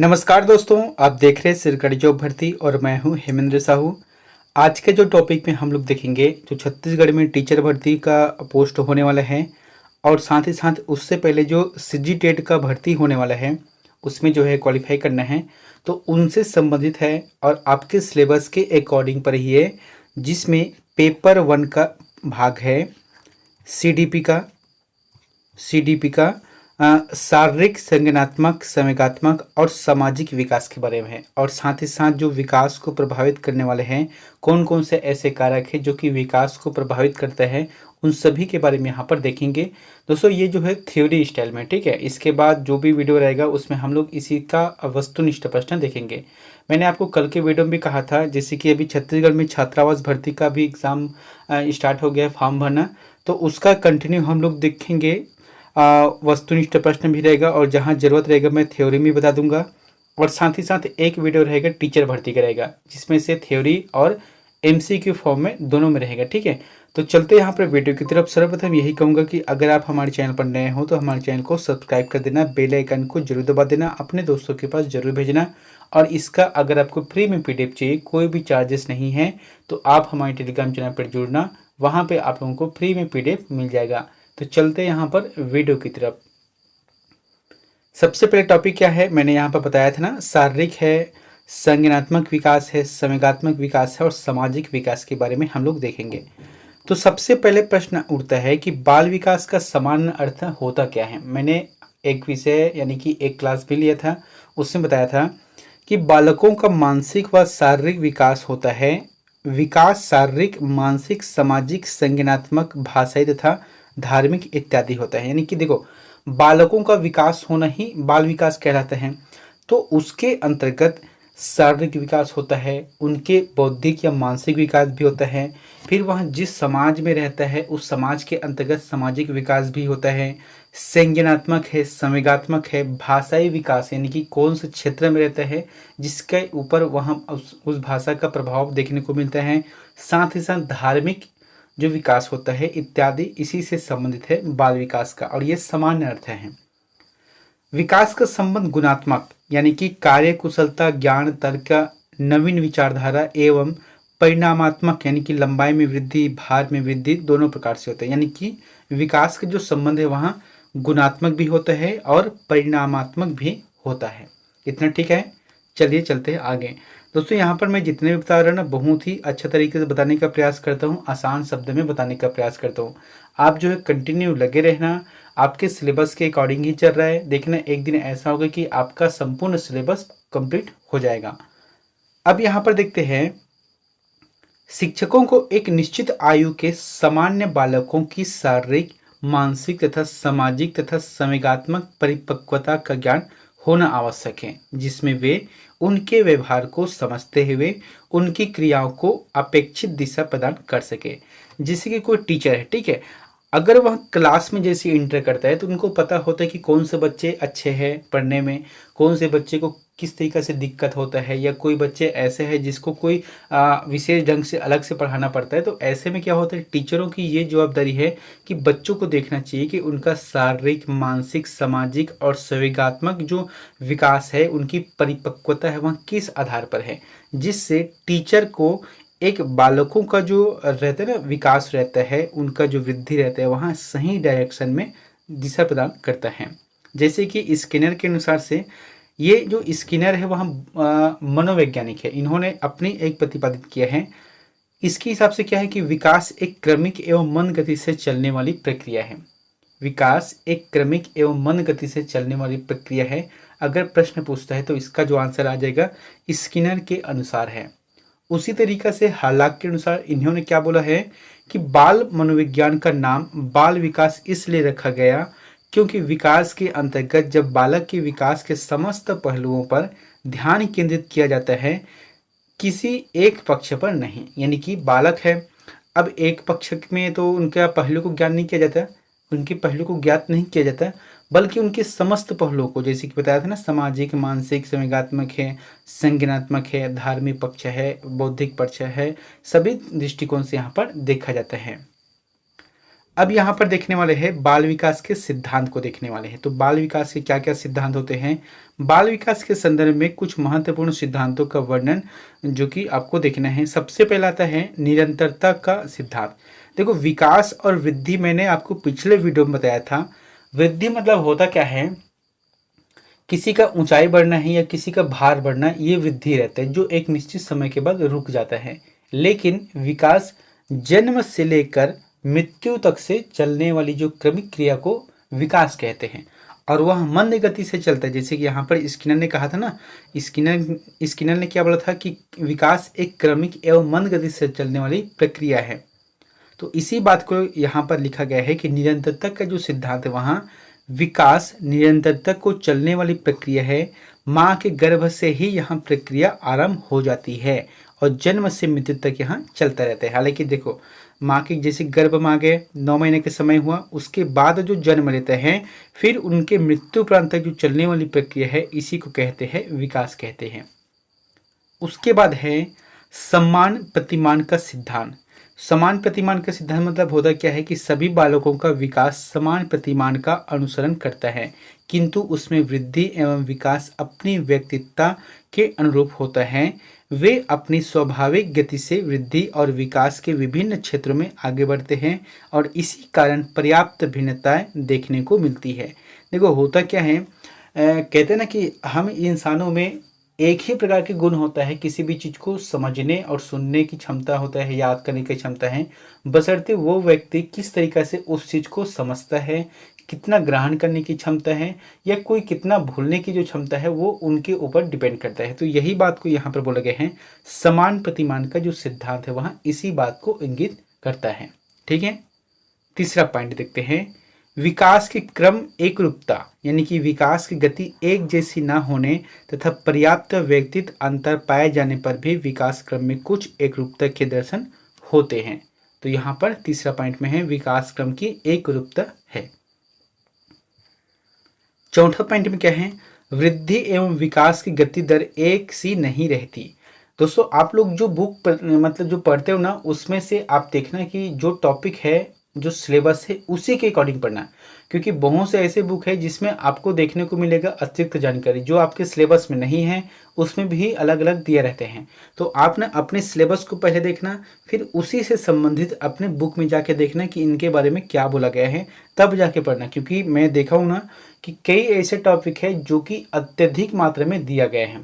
नमस्कार दोस्तों, आप देख रहे हैं सरकारी जॉब भर्ती और मैं हूं हेमेंद्र साहू। आज के जो टॉपिक में हम लोग देखेंगे जो छत्तीसगढ़ में टीचर भर्ती का पोस्ट होने वाला है और साथ ही साथ उससे पहले जो सीजी टेट का भर्ती होने वाला है उसमें जो है क्वालिफाई करना है, तो उनसे संबंधित है और आपके सिलेबस के अकॉर्डिंग पर ही है, जिसमें पेपर 1 का भाग है सीडीपी का सीडीपी का शारीरिक, संज्ञानात्मक, संवेगात्मक और सामाजिक विकास के बारे में है। और साथ ही साथ जो विकास को प्रभावित करने वाले हैं, कौन कौन से ऐसे कारक हैं जो कि विकास को प्रभावित करते हैं, उन सभी के बारे में यहाँ पर देखेंगे। दोस्तों ये जो है थ्योरी स्टाइल में, ठीक है। इसके बाद जो भी वीडियो रहेगा उसमें हम लोग इसी का वस्तुनिष्ठ प्रश्न देखेंगे। मैंने आपको कल के वीडियो में भी कहा था, जैसे कि अभी छत्तीसगढ़ में छात्रावास भर्ती का भी एग्ज़ाम स्टार्ट हो गया है, फॉर्म भरना, तो उसका कंटिन्यू हम लोग देखेंगे। वस्तुनिष्ठ प्रश्न भी रहेगा और जहाँ ज़रूरत रहेगा मैं थ्योरी भी बता दूंगा। और साथ ही साथ एक वीडियो रहेगा टीचर भर्ती का रहेगा, जिसमें से थ्योरी और एमसीक्यू फॉर्म में दोनों में रहेगा, ठीक है। तो चलते यहाँ पर वीडियो की तरफ। सर्वप्रथम यही कहूँगा कि अगर आप हमारे चैनल पर नए हो तो हमारे चैनल को सब्सक्राइब कर देना, बेल आइकन को जरूर दबा देना, अपने दोस्तों के पास जरूर भेजना। और इसका अगर आपको फ्री में पीडीएफ चाहिए, कोई भी चार्जेस नहीं है, तो आप हमारे टेलीग्राम चैनल पर जुड़ना, वहाँ पर आप लोगों को फ्री में पीडीएफ मिल जाएगा। तो चलते यहाँ पर वीडियो की तरफ। सबसे पहले टॉपिक क्या है, मैंने यहाँ पर बताया था ना, शारीरिक है, संज्ञानात्मक विकास है, संवेगात्मक विकास है और सामाजिक विकास के बारे में हम लोग देखेंगे। तो सबसे पहले प्रश्न उठता है कि बाल विकास का सामान्य अर्थ होता क्या है। मैंने एक विषय यानी कि एक क्लास भी लिया था, उसमें बताया था कि बालकों का मानसिक व शारीरिक विकास होता है। विकास शारीरिक, मानसिक, सामाजिक, संज्ञानात्मक, भाषाई तथा धार्मिक इत्यादि होता है। यानी कि देखो, बालकों का विकास होना ही बाल विकास कहलाता है। तो उसके अंतर्गत शारीरिक विकास होता है, उनके बौद्धिक या मानसिक विकास भी होता है। फिर वह जिस समाज में रहता है उस समाज के अंतर्गत सामाजिक विकास भी होता है। संज्ञानात्मक है, संवेगात्मक है, भाषाई विकास यानी कि कौन से क्षेत्र में रहता है जिसके ऊपर वह उस भाषा का प्रभाव देखने को मिलता है। साथ ही साथ धार्मिक जो विकास होता है इत्यादि इसी से संबंधित है बाल विकास का, और ये सामान्य अर्थ है। विकास का संबंध गुणात्मक यानी कि कार्य कुशलता, ज्ञान, तर्क, नवीन विचारधारा एवं परिणामात्मक यानी कि लंबाई में वृद्धि, भार में वृद्धि, दोनों प्रकार से होता है। यानी कि विकास का जो संबंध है वहाँ गुणात्मक भी होता है और परिणामात्मक भी होता है। इतना ठीक है। चलिए चलते हैं आगे। दोस्तों यहाँ पर मैं जितने भी बता रहा हूँ ना, बहुत ही अच्छा तरीके से बताने का प्रयास करता हूँ, आसान शब्द में बताने का प्रयास करता हूँ। आप जो है कंटिन्यू लगे रहना, आपके सिलेबस के अकॉर्डिंग ही चल रहा है। देखना एक दिन ऐसा होगा कि आपका संपूर्ण सिलेबस कंप्लीट हो जाएगा। अब यहाँ पर देखते हैं, शिक्षकों को एक निश्चित आयु के सामान्य बालकों की शारीरिक, मानसिक तथा सामाजिक तथा संवेगात्मक परिपक्वता का ज्ञान होना आवश्यक है, जिसमें वे उनके व्यवहार को समझते हुए उनकी क्रियाओं को अपेक्षित दिशा प्रदान कर सके। जैसे कि कोई टीचर है, ठीक है, अगर वह क्लास में जैसे इंटर करता है तो उनको पता होता है कि कौन से बच्चे अच्छे हैं पढ़ने में, कौन से बच्चे को किस तरीके से दिक्कत होता है, या कोई बच्चे ऐसे हैं जिसको कोई विशेष ढंग से अलग से पढ़ाना पड़ता है। तो ऐसे में क्या होता है, टीचरों की ये जवाबदारी है कि बच्चों को देखना चाहिए कि उनका शारीरिक, मानसिक, सामाजिक और संवेगात्मक जो विकास है, उनकी परिपक्वता है, वह किस आधार पर है, जिससे टीचर को एक बालकों का जो रहता है ना विकास रहता है, उनका जो वृद्धि रहता है, वहाँ सही डायरेक्शन में दिशा प्रदान करता है। जैसे कि स्किनर के अनुसार से, ये जो स्किनर है वह मनोवैज्ञानिक है, इन्होंने अपनी एक प्रतिपादित किया है। इसके हिसाब से क्या है कि विकास एक क्रमिक एवं मंद गति से चलने वाली प्रक्रिया है। विकास एक क्रमिक एवं मंद गति से चलने वाली प्रक्रिया है। अगर प्रश्न पूछता है तो इसका जो आंसर आ जाएगा स्किनर के अनुसार है। उसी तरीका से हालाक के अनुसार इन्होंने क्या बोला है कि बाल मनोविज्ञान का नाम बाल विकास इसलिए रखा गया क्योंकि विकास के अंतर्गत जब बालक के विकास के समस्त पहलुओं पर ध्यान केंद्रित किया जाता है, किसी एक पक्ष पर नहीं। यानी कि बालक है, अब एक पक्ष में तो उनका पहलू को ज्ञान नहीं किया जाता, उनके पहलू को ज्ञात नहीं किया जाता, बल्कि उनके समस्त पहलुओं को, जैसे कि बताया था ना, सामाजिक, मानसिक, संवेगात्मक है, संज्ञानात्मक है, धार्मिक पक्ष है, बौद्धिक पक्ष है, सभी दृष्टिकोण से यहाँ पर देखा जाता है। अब यहाँ पर देखने वाले हैं बाल विकास के सिद्धांत को देखने वाले हैं। तो बाल विकास के क्या क्या सिद्धांत होते हैं, बाल विकास के संदर्भ में कुछ महत्वपूर्ण सिद्धांतों का वर्णन जो कि आपको देखना है। सबसे पहला आता है निरंतरता का सिद्धांत। देखो, विकास और वृद्धि मैंने आपको पिछले वीडियो में बताया था। वृद्धि मतलब होता क्या है, किसी का ऊंचाई बढ़ना है या किसी का भार बढ़ना, ये वृद्धि रहता है जो एक निश्चित समय के बाद रुक जाता है। लेकिन विकास जन्म से लेकर मृत्यु तक से चलने वाली जो क्रमिक क्रिया को विकास कहते हैं, और वह मंद गति से चलता है। जैसे कि यहाँ पर स्किनर ने कहा था ना, स्किनर ने क्या बोला था कि विकास एक क्रमिक एवं मंद गति से चलने वाली प्रक्रिया है। तो इसी बात को यहाँ पर लिखा गया है कि निरंतरता का जो सिद्धांत है, वहाँ विकास निरंतरता को चलने वाली प्रक्रिया है। माँ के गर्भ से ही यहाँ प्रक्रिया आरंभ हो जाती है और जन्म से मृत्यु तक यहाँ चलता रहता है। हालांकि देखो, माँ के जैसे गर्भ में आ गए, 9 महीने के समय हुआ, उसके बाद जो जन्म लेते हैं, फिर उनके मृत्यु प्रांत तक जो चलने वाली प्रक्रिया है, इसी को कहते हैं विकास कहते हैं। उसके बाद है समान प्रतिमान का सिद्धांत। समान प्रतिमान का सिद्धांत मतलब होता क्या है कि सभी बालकों का विकास समान प्रतिमान का अनुसरण करता है, किंतु उसमें वृद्धि एवं विकास अपनी व्यक्तित्वता के अनुरूप होता है। वे अपनी स्वाभाविक गति से वृद्धि और विकास के विभिन्न क्षेत्रों में आगे बढ़ते हैं और इसी कारण पर्याप्त भिन्नताएं देखने को मिलती है। देखो, होता क्या है, कहते हैं ना कि हम इंसानों में एक ही प्रकार के गुण होता है। किसी भी चीज़ को समझने और सुनने की क्षमता होता है, याद करने की क्षमता है, बशर्ते वो व्यक्ति किस तरीक़े से उस चीज़ को समझता है, कितना ग्रहण करने की क्षमता है, या कोई कितना भूलने की जो क्षमता है, वो उनके ऊपर डिपेंड करता है। तो यही बात को यहाँ पर बोला गया है। समान प्रतिमान का जो सिद्धांत है, वहाँ इसी बात को इंगित करता है। ठीक है, तीसरा पॉइंट देखते हैं, विकास की क्रम एकरूपता, यानी कि विकास की गति एक जैसी ना होने तथा पर्याप्त व्यक्तित्व अंतर पाए जाने पर भी विकास क्रम में कुछ एकरूपता के दर्शन होते हैं। तो यहाँ पर तीसरा पॉइंट में है विकास क्रम की एकरूपता है। चौथा पॉइंट में क्या है, वृद्धि एवं विकास की गति दर एक सी नहीं रहती। दोस्तों, आप लोग जो बुक मतलब जो पढ़ते हो ना, उसमें से आप देखना कि जो टॉपिक है, जो सिलेबस है, उसी के अकॉर्डिंग पढ़ना, क्योंकि बहुत से ऐसे बुक है जिसमें आपको देखने को मिलेगा अतिरिक्त जानकारी जो आपके सिलेबस में नहीं है, उसमें भी अलग अलग दिए रहते हैं। तो आप ना अपने सिलेबस को पहले देखना, फिर उसी से संबंधित अपने बुक में जाके देखना कि इनके बारे में क्या बोला गया है, तब जाके पढ़ना। क्योंकि मैं देखा हूँ ना कि कई ऐसे टॉपिक है जो कि अत्यधिक मात्रा में दिया गया है।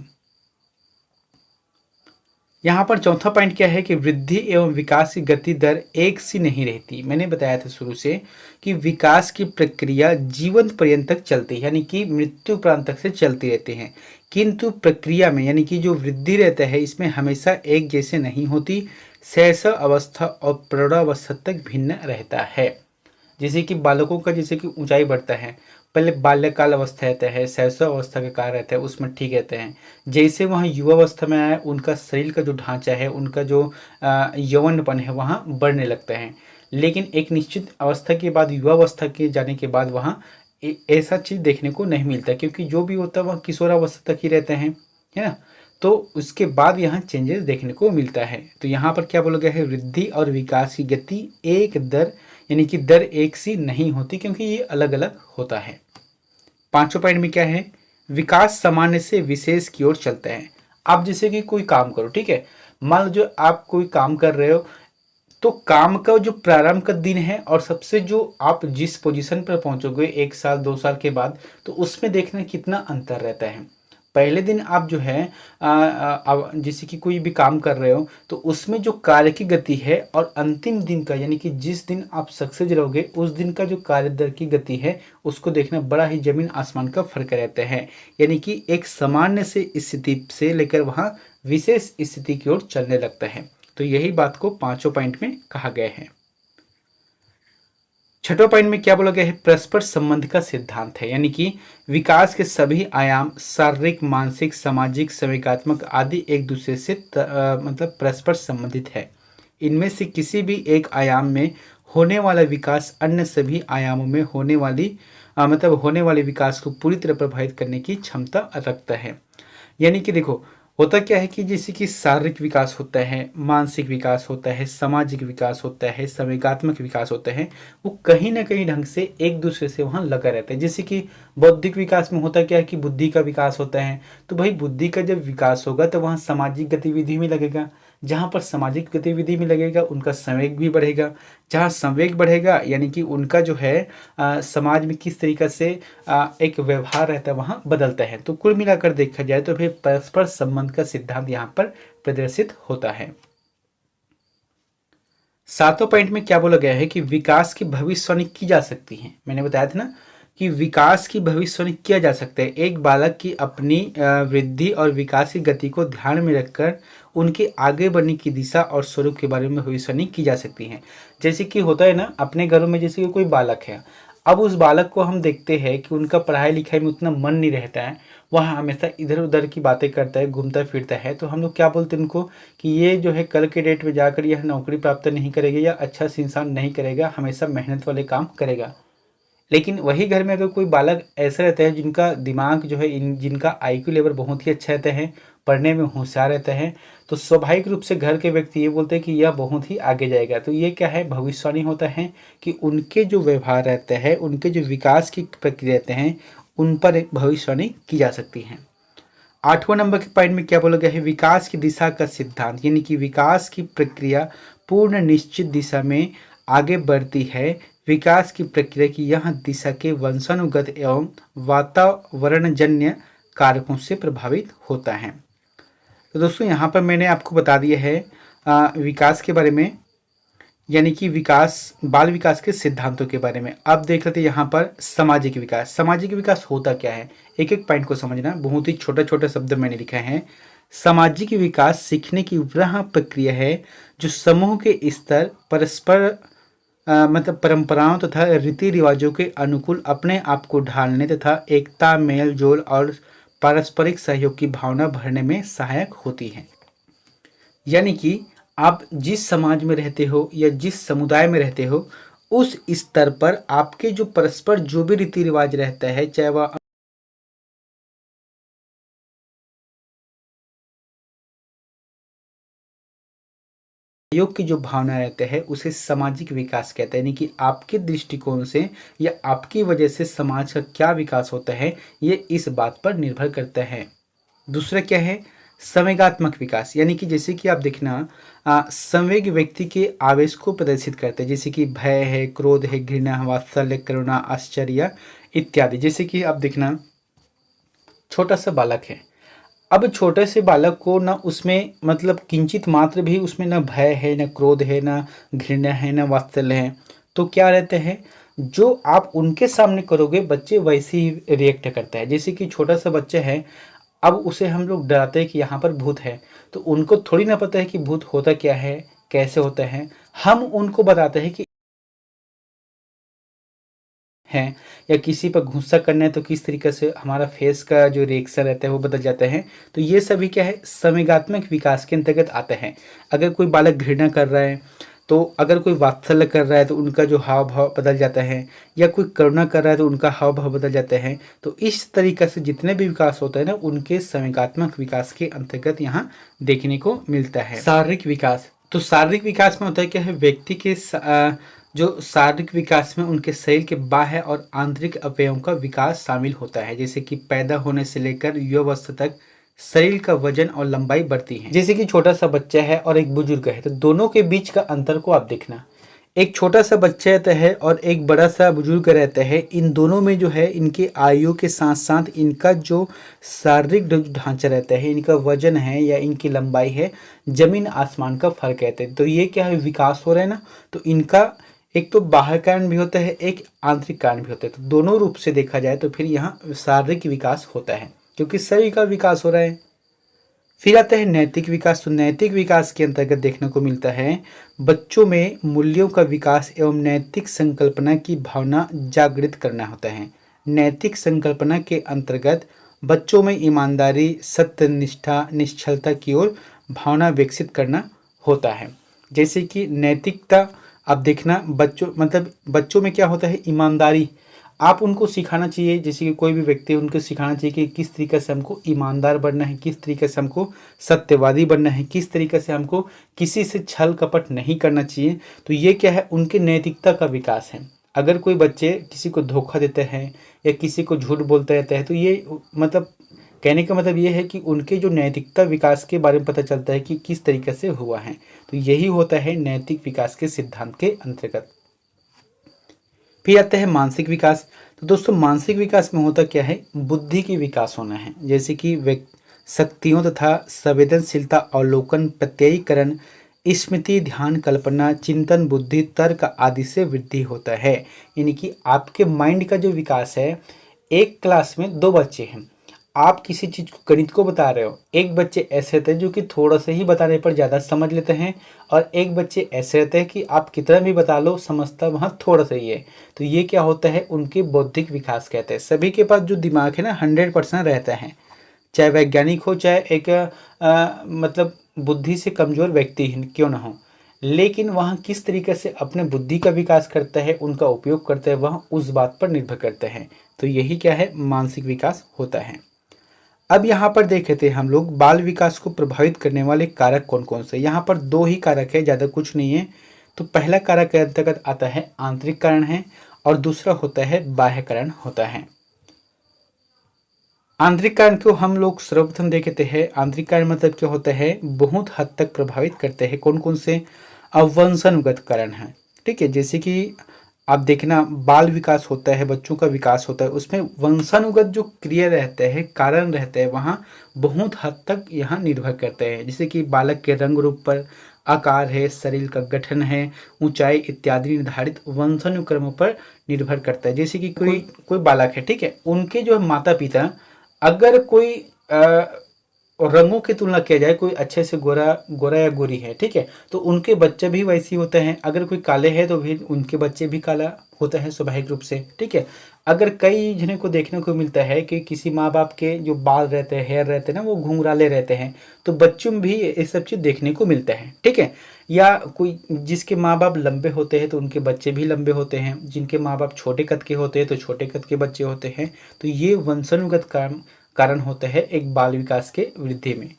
यहाँ पर चौथा पॉइंट क्या है कि वृद्धि एवं विकास की गति दर एक सी नहीं रहती। मैंने बताया था शुरू से कि विकास की प्रक्रिया जीवन पर्यंत तक चलती है, यानी कि मृत्यु प्रांत तक से चलती रहती है, किंतु प्रक्रिया में यानी कि जो वृद्धि रहता है, इसमें हमेशा एक जैसे नहीं होती। शैशव अवस्था और प्रौढ़ावस्था तक भिन्न रहता है। जैसे कि बालकों का जैसे कि ऊंचाई बढ़ता है, पहले बाल्यकाल अवस्था रहता है, शैशव अवस्था का कार्य रहता है, उसमें ठीक रहते हैं। जैसे वहाँ युवावस्था में आया, उनका शरीर का जो ढांचा है, उनका जो यौवनपन है, वहाँ बढ़ने लगता है। लेकिन एक निश्चित अवस्था के बाद, युवावस्था के जाने के बाद, वहाँ ऐसा चीज़ देखने को नहीं मिलता, क्योंकि जो भी होता है वह किशोरावस्था तक ही रहते हैं, है ना। तो उसके बाद यहाँ चेंजेस देखने को मिलता है। तो यहाँ पर क्या बोला गया है, वृद्धि और विकास की गति एक दर यानी कि दर एक सी नहीं होती, क्योंकि ये अलग अलग होता है। पांचवें पॉइंट में क्या है, विकास सामान्य से विशेष की ओर चलता है। आप जैसे कि कोई काम करो, ठीक है, मान लो जो आप कोई काम कर रहे हो, तो काम का जो प्रारंभ का दिन है और सबसे जो आप जिस पोजीशन पर पहुंचोगे 1 साल 2 साल के बाद, तो उसमें देखना कितना अंतर रहता है। पहले दिन आप जो है जैसे कि कोई भी काम कर रहे हो, तो उसमें जो कार्य की गति है और अंतिम दिन का, यानी कि जिस दिन आप सक्सेस रहोगे, उस दिन का जो कार्य दर की गति है, उसको देखना बड़ा ही जमीन आसमान का फर्क रहता है। यानी कि एक सामान्य से स्थिति से लेकर वहाँ विशेष स्थिति की ओर चलने लगता है। तो यही बात को पांचों पॉइंट में कहा गया है। छठवें पॉइंट में क्या बोला गया है, परस्पर संबंध का सिद्धांत है। यानी कि विकास के सभी आयाम शारीरिक, मानसिक, सामाजिक, संवेगात्मक आदि एक दूसरे से मतलब परस्पर संबंधित है। इनमें से किसी भी एक आयाम में होने वाला विकास अन्य सभी आयामों में होने वाले विकास को पूरी तरह प्रभावित करने की क्षमता रखता है। यानी कि देखो, होता क्या है कि जैसे कि शारीरिक विकास होता है, मानसिक विकास होता है, सामाजिक विकास होता है, संवेगात्मक विकास होता है, वो कहीं ना कहीं ढंग से एक दूसरे से वहाँ लगा रहता है। जैसे कि बौद्धिक विकास में होता क्या है कि बुद्धि का विकास होता है, तो भाई बुद्धि का जब विकास होगा तो वहाँ सामाजिक गतिविधि में लगेगा, जहाँ पर सामाजिक गतिविधि में लगेगा उनका संवेग भी बढ़ेगा, जहाँ संवेग बढ़ेगा यानी कि उनका जो है समाज में किस तरीके से एक व्यवहार रहता है वहाँ बदलता है। तो कुल मिलाकर देखा जाए तो फिर परस्पर संबंध का सिद्धांत यहाँ पर प्रदर्शित होता है। सातों पॉइंट में क्या बोला गया है कि विकास की भविष्यवाणी की जा सकती है। मैंने बताया था ना कि विकास की भविष्यवाणी किया जा सकता है। एक बालक की अपनी वृद्धि और विकास की गति को ध्यान में रखकर उनके आगे बढ़ने की दिशा और स्वरूप के बारे में भविष्यवाणी की जा सकती है। जैसे कि होता है ना अपने घरों में, जैसे कि कोई बालक है, अब उस बालक को हम देखते हैं कि उनका पढ़ाई लिखाई में उतना मन नहीं रहता है, वह हमेशा इधर उधर की बातें करता है, घूमता फिरता है, तो हम लोग क्या बोलते हैं उनको कि ये जो है कल के डेट में जाकर यह नौकरी प्राप्त नहीं करेगा या अच्छा से इंसान नहीं करेगा, हमेशा मेहनत वाले काम करेगा। लेकिन वही घर में अगर कोई बालक ऐसा रहता है जिनका दिमाग जो है जिनका आईक्यू लेवल बहुत ही अच्छा रहता है, पढ़ने में होशियार रहता है, तो स्वाभाविक रूप से घर के व्यक्ति ये बोलते हैं कि यह बहुत ही आगे जाएगा। तो ये क्या है, भविष्यवाणी होता है कि उनके जो व्यवहार रहते हैं, उनके जो विकास की प्रक्रिया रहते हैं, उन पर एक भविष्यवाणी की जा सकती है। 8वां नंबर के पॉइंट में क्या बोला गया है, विकास की दिशा का सिद्धांत, यानी कि विकास की प्रक्रिया पूर्ण निश्चित दिशा में आगे बढ़ती है। विकास की प्रक्रिया की यह दिशा के वंशानुगत एवं वातावरणजन्य कारकों से प्रभावित होता है। तो दोस्तों यहाँ पर मैंने आपको बता दिया है विकास के बारे में, यानी कि विकास, बाल विकास के सिद्धांतों के बारे में। अब देख लेते हैं यहाँ पर सामाजिक विकास। सामाजिक विकास होता क्या है, एक एक पॉइंट को समझना, बहुत ही छोटे छोटे शब्द मैंने लिखा है। सामाजिक विकास सीखने की वह प्रक्रिया है जो समूह के स्तर परस्पर मतलब परंपराओं तथा रीति रिवाजों के अनुकूल अपने आप को ढालने तथा एकता, मेल जोल और पारस्परिक सहयोग की भावना भरने में सहायक होती है। यानी कि आप जिस समाज में रहते हो या जिस समुदाय में रहते हो, उस स्तर पर आपके जो परस्पर जो भी रीति रिवाज रहता है, चाहे वह सहयोग की जो भावना रहते हैं उसे सामाजिक विकास कहते हैं। यानी कि आपके दृष्टिकोण से या आपकी वजह से समाज का क्या विकास होता है, ये इस बात पर निर्भर करता है। दूसरा क्या है, संवेगात्मक विकास, यानी कि जैसे कि आप देखना संवेग व्यक्ति के आवेश को प्रदर्शित करते हैं, जैसे कि भय है, क्रोध है, घृणा, वात्सल्य, करुणा, आश्चर्य इत्यादि। जैसे कि आप देखना छोटा सा बालक है, अब छोटे से बालक को ना उसमें मतलब किंचित मात्र भी उसमें ना भय है, ना क्रोध है, ना घृणा है, ना वात्सल्य है, तो क्या रहते हैं, जो आप उनके सामने करोगे बच्चे वैसे ही रिएक्ट करता है। जैसे कि छोटा सा बच्चा है, अब उसे हम लोग डराते हैं कि यहाँ पर भूत है, तो उनको थोड़ी ना पता है कि भूत होता क्या है, कैसे होता है। हम उनको बताते हैं कि है, या किसी पर गुस्सा करना है तो किस तरीके से हमारा फेस का जो रिएक्शन रहता है वो बदल जाता है। तो ये सभी क्या है, संवेगात्मक विकास के अंतर्गत आते हैं। अगर कोई बालक घृणा कर रहा है, तो अगर कोई वात्सल्य कर रहा है तो उनका जो हाव भाव बदल जाता है, या कोई करुणा कर रहा है तो उनका हाव भाव बदल जाता है। तो इस तरीके से जितने भी विकास होता है ना, उनके संवेगात्मक विकास के अंतर्गत यहाँ देखने को मिलता है। शारीरिक विकास, तो शारीरिक विकास में होता है क्या है, व्यक्ति के जो शारीरिक विकास में उनके शरीर के बाह्य और आंतरिक अवयवों का विकास शामिल होता है। जैसे कि पैदा होने से लेकर युवावस्था तक शरीर का वजन और लंबाई बढ़ती है। जैसे कि छोटा सा बच्चा है और एक बुजुर्ग है, तो दोनों के बीच का अंतर को आप देखना। एक छोटा सा बच्चा रहता है और एक बड़ा सा बुजुर्ग रहता है, इन दोनों में जो है इनके आयु के साथ साथ इनका जो शारीरिक ढांचा रहता है, इनका वजन है या इनकी लंबाई है, जमीन आसमान का फर्क रहता है। तो ये क्या है, विकास हो रहा है ना, तो इनका एक तो बाह्य कारण भी होता है, एक आंतरिक कारण भी होता है। तो दोनों रूप से देखा जाए तो फिर यहाँ शारीरिक विकास होता है, क्योंकि शरीर का विकास हो रहा है। फिर आता है नैतिक विकास। तो नैतिक विकास के अंतर्गत देखने को मिलता है बच्चों में मूल्यों का विकास एवं नैतिक संकल्पना की भावना जागृत करना होता है। नैतिक संकल्पना के अंतर्गत बच्चों में ईमानदारी, सत्यनिष्ठा, निश्चलता की ओर भावना विकसित करना होता है। जैसे कि नैतिकता, अब देखना बच्चों मतलब बच्चों में क्या होता है, ईमानदारी। आप उनको सिखाना चाहिए, जैसे कि कोई भी व्यक्ति है उनको सिखाना चाहिए कि किस तरीके से हमको ईमानदार बनना है, किस तरीके से हमको सत्यवादी बनना है, किस तरीके से हमको किसी से छल कपट नहीं करना चाहिए। तो ये क्या है, उनके नैतिकता का विकास है। अगर कोई बच्चे किसी को धोखा देते हैं या किसी को झूठ बोलते रहते हैं, तो ये मतलब कहने का मतलब ये है कि उनके जो नैतिकता विकास के बारे में पता चलता है कि किस तरीके से हुआ है। तो यही होता है नैतिक विकास के सिद्धांत के अंतर्गत। फिर आता है मानसिक विकास। तो दोस्तों मानसिक विकास में होता क्या है, बुद्धि की विकास होना है, जैसे कि शक्तियों तथा संवेदनशीलता, अवलोकन, प्रत्ययीकरण, स्मृति, ध्यान, कल्पना, चिंतन, बुद्धि, तर्क आदि से वृद्धि होता है। यानी कि आपके माइंड का जो विकास है, एक क्लास में दो बच्चे हैं, आप किसी चीज को गणित को बता रहे हो, एक बच्चे ऐसे रहते हैं जो कि थोड़ा सा ही बताने पर ज़्यादा समझ लेते हैं, और एक बच्चे ऐसे रहते हैं कि आप कितना भी बता लो समझता वहाँ थोड़ा सा ही है। तो ये क्या होता है, उनके बौद्धिक विकास कहते हैं। सभी के पास जो दिमाग है ना 100% रहता है, चाहे वैज्ञानिक हो, चाहे एक मतलब बुद्धि से कमज़ोर व्यक्ति क्यों ना हो, लेकिन वहाँ किस तरीके से अपने बुद्धि का विकास करता है, उनका उपयोग करता है, वह उस बात पर निर्भर करते हैं। तो यही क्या है, मानसिक विकास होता है। अब यहाँ पर देख लेते हैं हम लोग बाल विकास को प्रभावित करने वाले कारक कौन कौन से। यहाँ पर दो ही कारक है, ज़्यादा कुछ नहीं है। तो पहला कारक के अंतर्गत आता है आंतरिक कारण है, और दूसरा होता है बाह्य कारण होता है। आंतरिक कारण को हम लोग सर्वप्रथम देखते हैं। आंतरिक कारण मतलब क्या होता है, बहुत हद तक प्रभावित करते हैं। कौन कौन से, अवंशनुगत कारण है, ठीक है। जैसे कि आप देखना बाल विकास होता है, बच्चों का विकास होता है, उसमें वंशानुगत जो क्रिया रहते हैं, कारण रहते हैं, वहाँ बहुत हद तक यहाँ निर्भर करते हैं। जैसे कि बालक के रंग रूप पर, आकार है, शरीर का गठन है, ऊंचाई इत्यादि निर्धारित वंशानुक्रमों पर निर्भर करता है। जैसे कि कोई कोई बालक है, ठीक है, उनके जो माता पिता, अगर कोई रंगों की तुलना किया जाए, कोई अच्छे से गोरा गोरा या गोरी है, ठीक है, तो उनके बच्चे भी वैसे ही होते हैं। अगर कोई काले है तो भी उनके बच्चे भी काला होता है स्वाभाविक रूप से, ठीक है। अगर कई जने को देखने को मिलता है कि किसी माँ बाप के जो बाल रहते हैं, हेयर रहते हैं ना, वो घुंघराले रहते हैं, तो बच्चों में भी ये सब चीज़ देखने को मिलता है, ठीक है। या कोई जिसके माँ बाप लंबे होते हैं तो उनके बच्चे भी लंबे होते हैं, जिनके माँ बाप छोटे कद के होते हैं तो छोटे कद के बच्चे होते हैं। तो ये वंशानुगत कारण होता है एक बाल विकास के वृद्धि में।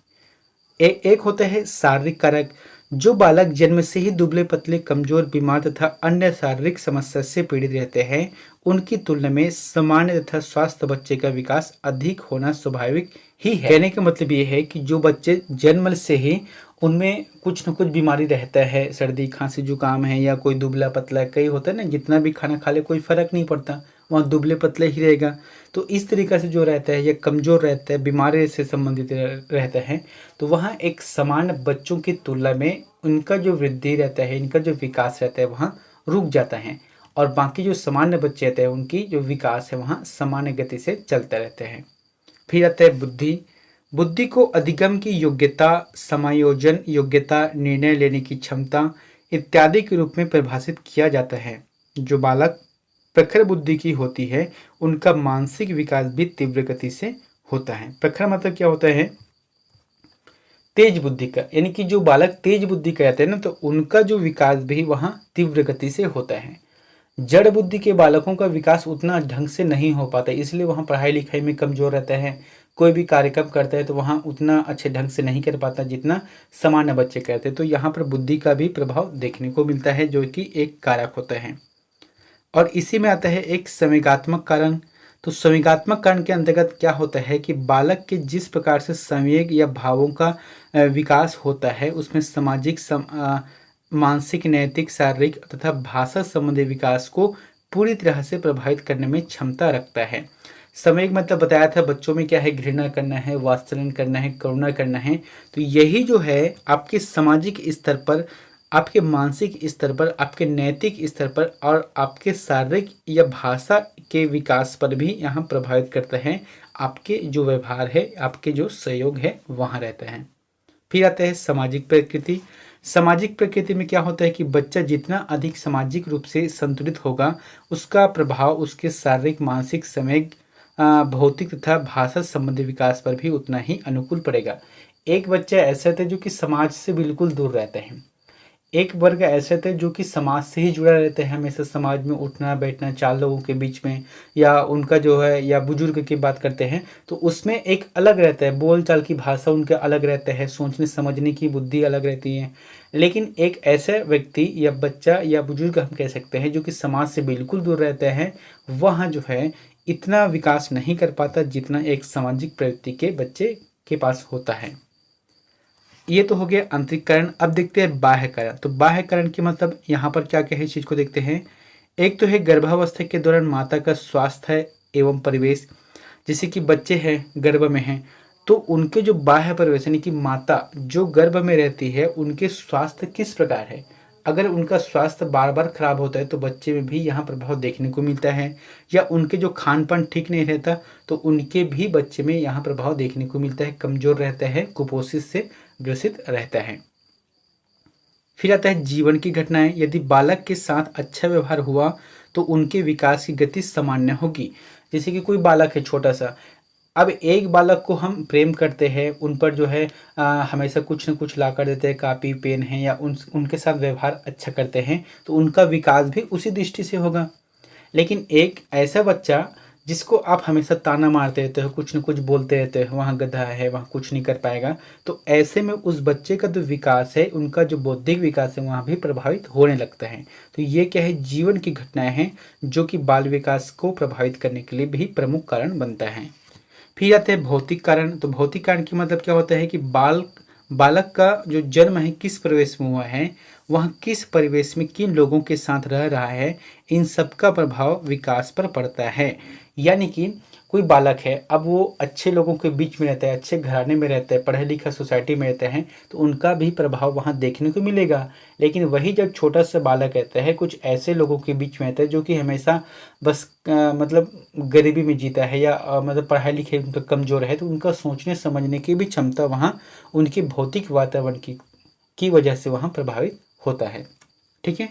एक होता है शारीरिक कारक। जो बालक जन्म से ही दुबले पतले, कमजोर, बीमार तथा अन्य शारीरिक समस्या से पीड़ित रहते हैं, उनकी तुलना में सामान्य तथा स्वस्थ बच्चे का विकास अधिक होना स्वाभाविक ही है। कहने का मतलब ये है कि जो बच्चे जन्म से ही उनमें कुछ न कुछ बीमारी रहता है, सर्दी खांसी जुकाम है, या कोई दुबला पतला, कई होता है ना, जितना भी खाना खा ले कोई फर्क नहीं पड़ता, वहाँ दुबले पतले ही रहेगा। तो इस तरीके से जो रहता है, या कमज़ोर रहता है, बीमारी से संबंधित रहता है, तो वहाँ एक सामान्य बच्चों की तुलना में उनका जो वृद्धि रहता है, इनका जो विकास रहता है, वहाँ रुक जाता है, और बाकी जो सामान्य बच्चे रहते हैं उनकी जो विकास है वहाँ सामान्य गति से चलते रहते हैं। फिर आता है बुद्धि। बुद्धि को अधिगम की योग्यता, समायोजन योग्यता, निर्णय लेने की क्षमता इत्यादि के रूप में परिभाषित किया जाता है। जो बालक प्रखर बुद्धि की होती है, उनका मानसिक विकास भी तीव्र गति से होता है। प्रखर मतलब क्या होता है, तेज बुद्धि का, यानी कि जो बालक तेज बुद्धि का रहते हैं ना, तो उनका जो विकास भी वहाँ तीव्र गति से होता है। जड़ बुद्धि के बालकों का विकास उतना ढंग से नहीं हो पाता, इसलिए वहाँ पढ़ाई लिखाई में कमजोर रहता है। कोई भी कार्यक्रम करता है तो वहाँ उतना अच्छे ढंग से नहीं कर पाता जितना सामान्य बच्चे करते हैं। तो यहाँ पर बुद्धि का भी प्रभाव देखने को मिलता है, जो कि एक कारक होता है। और इसी में आता है एक संवेगात्मक कारण। तो संवेगात्मक कारण के अंतर्गत क्या होता है कि बालक के जिस प्रकार से संवेग या भावों का विकास होता है, उसमें सामाजिक मानसिक, नैतिक, शारीरिक तथा भाषा संबंधी विकास को पूरी तरह से प्रभावित करने में क्षमता रखता है। संवेग मतलब बताया था बच्चों में क्या है, घृणा करना है, वात्सल्य करना है, करुणा करना है। तो यही जो है आपके सामाजिक स्तर पर, आपके मानसिक स्तर पर, आपके नैतिक स्तर पर और आपके शारीरिक या भाषा के विकास पर भी यहाँ प्रभावित करता है। आपके जो व्यवहार है, आपके जो सहयोग है वहाँ रहता है। फिर आता है सामाजिक प्रकृति। सामाजिक प्रकृति में क्या होता है कि बच्चा जितना अधिक सामाजिक रूप से संतुलित होगा, उसका प्रभाव उसके शारीरिक, मानसिक, संवेग, भौतिक तथा भाषा संबंधी विकास पर भी उतना ही अनुकूल पड़ेगा। एक बच्चा ऐसा होता है जो कि समाज से बिल्कुल दूर रहता है, एक वर्ग ऐसे थे जो कि समाज से ही जुड़ा रहते हैं, हमेशा समाज में उठना बैठना, चार लोगों के बीच में, या उनका जो है, या बुजुर्ग की बात करते हैं तो उसमें एक अलग रहता है, बोल चाल की भाषा उनके अलग रहता है, सोचने समझने की बुद्धि अलग रहती है। लेकिन एक ऐसा व्यक्ति या बच्चा या बुजुर्ग हम कह सकते हैं जो कि समाज से बिल्कुल दूर रहते हैं, वह जो है इतना विकास नहीं कर पाता जितना एक सामाजिक प्रवृत्ति के बच्चे के पास होता है। ये तो हो गया आंतरिक कारण। अब देखते हैं बाह्य कारण। तो बाह्य कारण की मतलब यहाँ पर क्या क्या है, इस चीज को देखते हैं। एक तो है गर्भावस्था के दौरान माता का स्वास्थ्य एवं परिवेश। जैसे कि बच्चे हैं, गर्भ में हैं, तो उनके जो बाह्य परिवेश यानी कि माता जो गर्भ में रहती है उनके स्वास्थ्य किस प्रकार है। अगर उनका स्वास्थ्य बार बार खराब होता है तो बच्चे में भी यहाँ प्रभाव देखने को मिलता है। या उनके जो खान पान ठीक नहीं रहता तो उनके भी बच्चे में यहाँ प्रभाव देखने को मिलता है, कमजोर रहता है, कुपोषित से ग्रसित रहता है। फिर आता है जीवन की घटनाएं। यदि बालक के साथ अच्छा व्यवहार हुआ तो उनके विकास की गति सामान्य होगी। जैसे कि कोई बालक है छोटा सा, अब एक बालक को हम प्रेम करते हैं, उन पर जो है हमेशा कुछ न कुछ ला कर देते हैं, कापी पेन है, या उनके साथ व्यवहार अच्छा करते हैं तो उनका विकास भी उसी दृष्टि से होगा। लेकिन एक ऐसा बच्चा जिसको आप हमेशा ताना मारते रहते हो, कुछ न कुछ बोलते रहते हो, वहाँ गधा है, वहाँ कुछ नहीं कर पाएगा, तो ऐसे में उस बच्चे का जो विकास है, उनका जो बौद्धिक विकास है वहाँ भी प्रभावित होने लगता है। तो ये क्या है, जीवन की घटनाएं हैं जो कि बाल विकास को प्रभावित करने के लिए भी प्रमुख कारण बनता है। फिर आते हैं भौतिक कारण। तो भौतिक कारण की मतलब क्या होता है कि बालक का जो जन्म है किस परिवेश में हुआ है, वह किस परिवेश में किन लोगों के साथ रह रहा है, इन सब का प्रभाव विकास पर पड़ता है। यानी कि कोई बालक है, अब वो अच्छे लोगों के बीच में रहता है, अच्छे घराने में रहता है, पढ़े लिखा सोसाइटी में रहते हैं, तो उनका भी प्रभाव वहाँ देखने को मिलेगा। लेकिन वही जब छोटा सा बालक रहता है, कुछ ऐसे लोगों के बीच में रहता है जो कि हमेशा बस मतलब गरीबी में जीता है, या मतलब पढ़ाई लिखाई उनका कमजोर है, तो उनका सोचने समझने की भी क्षमता वहाँ उनके भौतिक वातावरण की वजह से वहाँ प्रभावित होता है। ठीक है।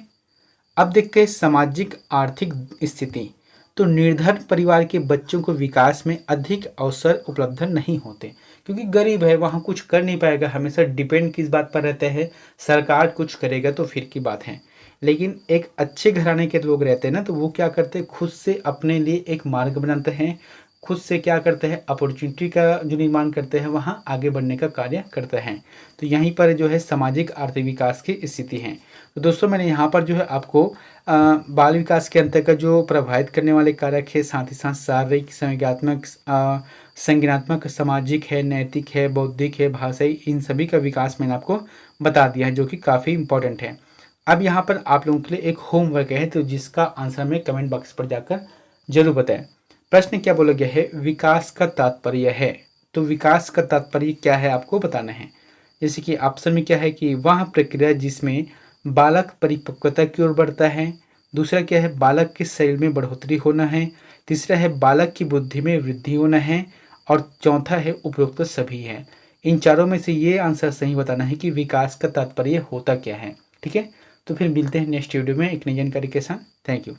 अब देखते हैं सामाजिक आर्थिक स्थिति। तो निर्धन परिवार के बच्चों को विकास में अधिक अवसर उपलब्ध नहीं होते, क्योंकि गरीब है, वहाँ कुछ कर नहीं पाएगा, हमेशा डिपेंड किस बात पर रहता है, सरकार कुछ करेगा तो फिर की बात है। लेकिन एक अच्छे घराने के लोग रहते हैं ना, तो वो क्या करते हैं, खुद से अपने लिए एक मार्ग बनाते हैं, खुद से क्या करते हैं, अपॉर्चुनिटी का जो निर्माण करते हैं, वहाँ आगे बढ़ने का कार्य करते हैं। तो यहीं पर जो है सामाजिक आर्थिक विकास की स्थिति है। तो दोस्तों मैंने यहाँ पर जो है आपको बाल विकास के अंतर्गत जो प्रभावित करने वाले कारक है, साथ ही साथ शारीरिक, संज्ञानात्मक, संज्ञानात्मक, सामाजिक है, नैतिक है, बौद्धिक है, भाषाई, इन सभी का विकास मैंने आपको बता दिया है, जो कि काफ़ी इंपॉर्टेंट है। अब यहाँ पर आप लोगों के लिए एक होमवर्क है, तो जिसका आंसर में कमेंट बॉक्स पर जाकर जरूर बताएं। प्रश्न क्या बोला गया है, विकास का तात्पर्य है। तो विकास का तात्पर्य क्या है आपको बताना है। जैसे कि ऑप्शन में क्या है कि वह प्रक्रिया जिसमें बालक परिपक्वता की ओर बढ़ता है। दूसरा क्या है, बालक के शरीर में बढ़ोतरी होना है। तीसरा है बालक की बुद्धि में वृद्धि होना है। और चौथा है उपरोक्त सभी है। इन चारों में से ये आंसर सही बताना है कि विकास का तात्पर्य होता क्या है। ठीक है, तो फिर मिलते हैं नेक्स्ट वीडियो में एक नई जानकारी के साथ। Thank you.